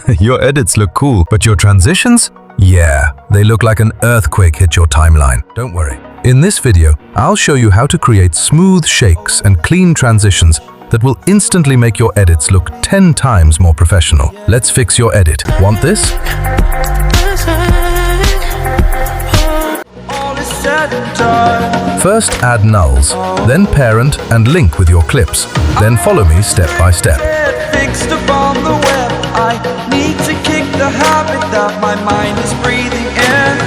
Your edits look cool, but your transitions? Yeah, they look like an earthquake hit your timeline. Don't worry. In this video, I'll show you how to create smooth shakes and clean transitions that will instantly make your edits look 10 times more professional. Let's fix your edit. Want this? First, add nulls, then parent and link with your clips. Then follow me step by step. Fixed upon the web, I need to kick the habit that my mind is breathing in.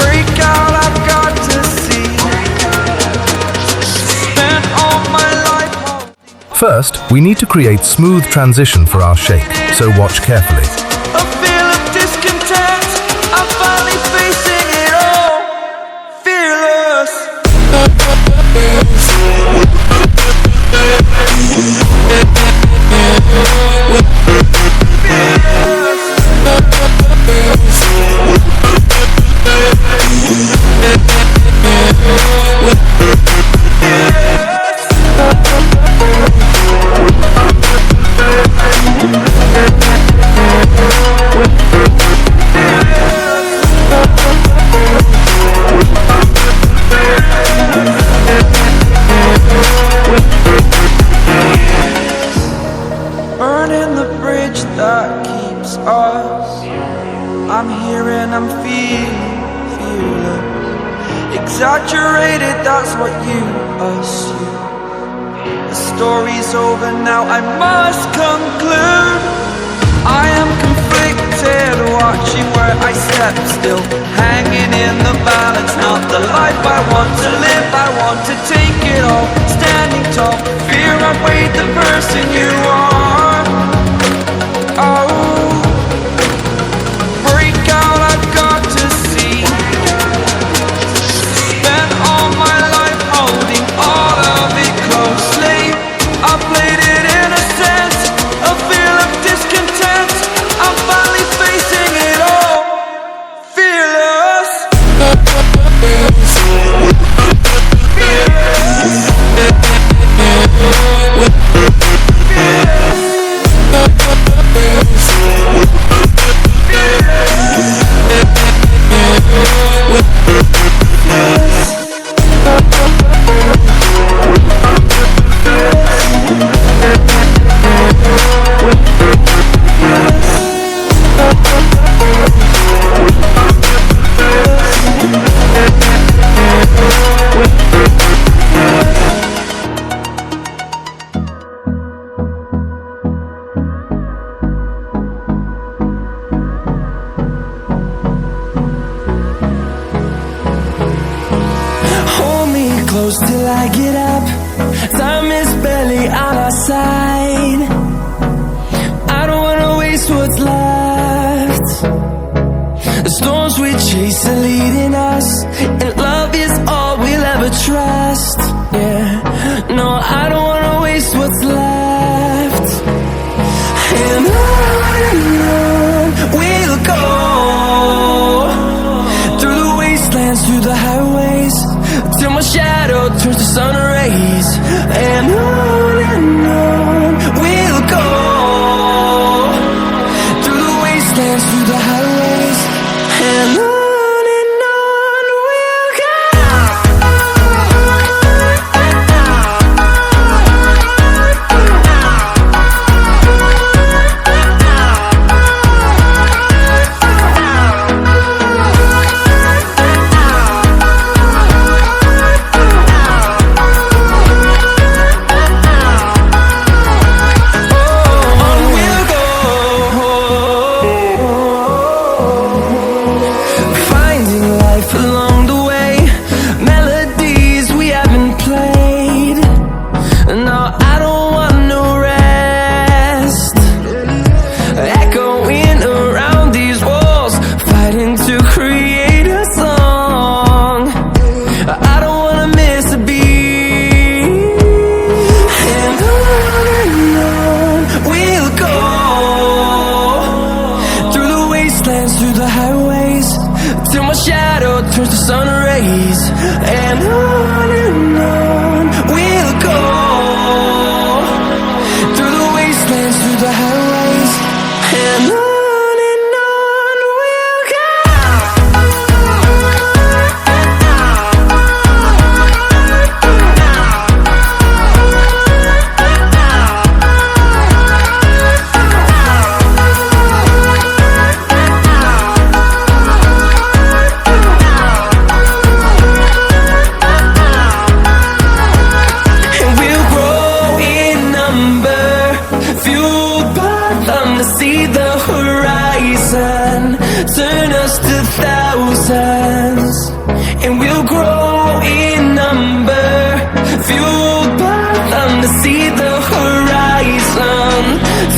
Break out, I've got to see. Spent all my life. First, we need to create smooth transition for our shake, so watch carefully. A feel of discontent, I'm finally facing it all. Fearless. Burning the bridge that keeps us. I'm here and I'm feeling fearless. Exaggerated, that's what you assume. The story's over now, I must conclude. I am conflicted, watching where I step still, hanging in the balance. Not the life I want to live, I want to take it all. Standing tall, fear I've weighed the person you are. Oh, break out, I've got to see. Spent all my life holding all of it closely. I played it innocent, a feel of discontent. I'm finally facing it all. Fearless. Close till I get up. Time is barely on our side. I don't wanna waste what's left. The storms we chase are leading us, and love is all we'll ever trust. Yeah, no, I don't wanna waste what's left. And on we'll go, through the wastelands, through the highways, till my shadow turns to sun rays. And on we'll go, through the wastelands, through the highways. And on we'll go. turns to sun rays, and on we'll go, through the wastelands, through the highways, and on. see the horizon, turn us to thousands, and we'll grow in number, fueled by them to see the horizon,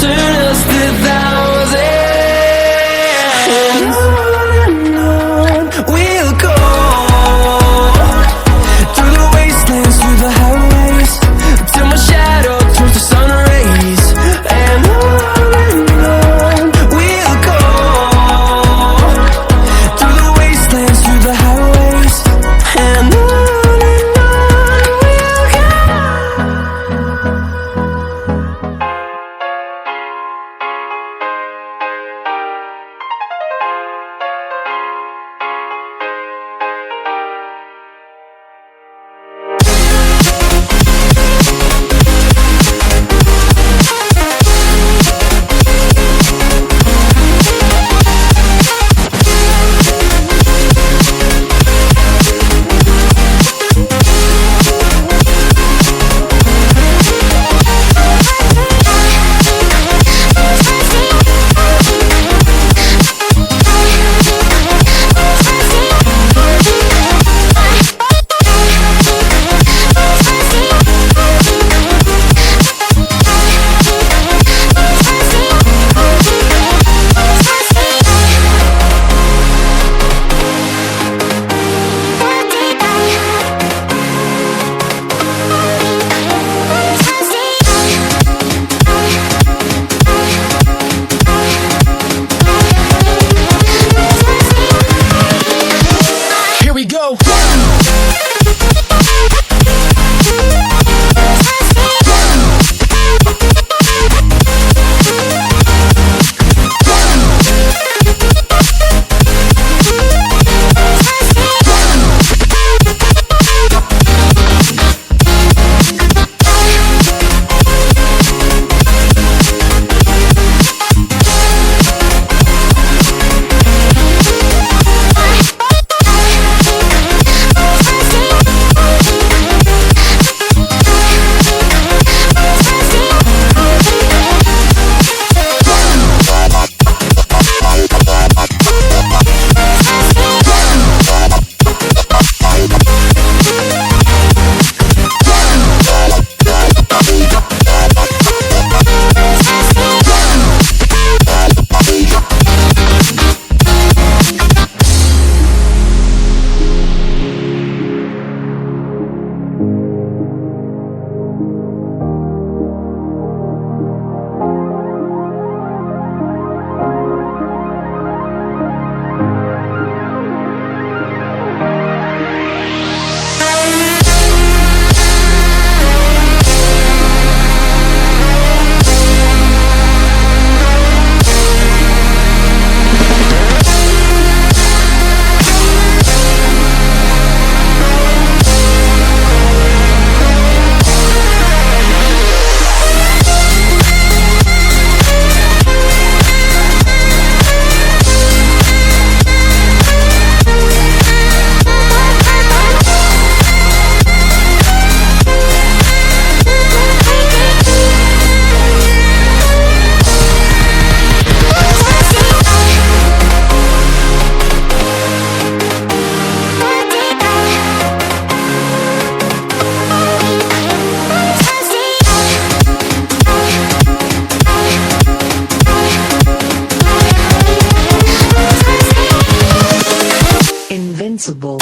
turn us to thousands, and on we'll go, through the wastelands, through the highways, till my shadow turns to sun rays, and on we'll go, through the wastelands, through the highways, and on we'll go. Here we go. Invincible.